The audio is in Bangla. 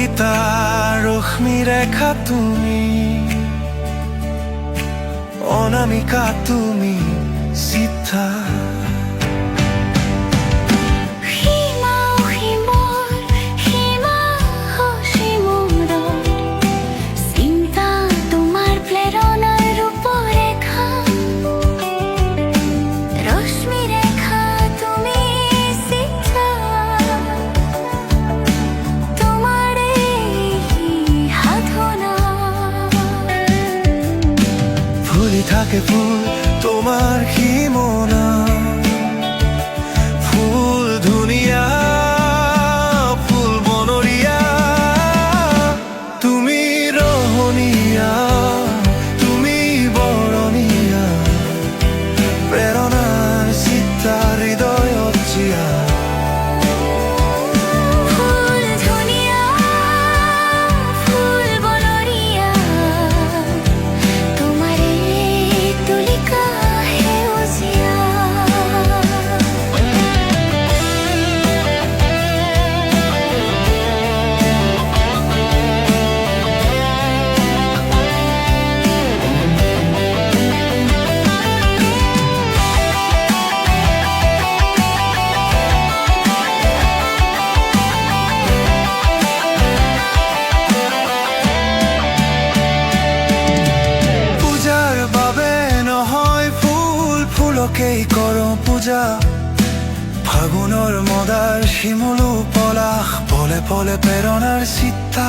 কবিতার রশ্মি রেখা তুমি, অনামিকা তুমি সীতা। থাকে ফুল তোমার কি মনা, ফুল দুনিয়া ফুল বনরিয়া, তুমি রহনিয়া তুমি বরণিয়া, প্রেরণার সীতা হৃদয় অচিয়া। ফুলকেই করো পূজা, ফাগুনৰ মদাৰ শিমলু পলাশ পলে পলে প্ৰেৰণাৰ চিত্তা।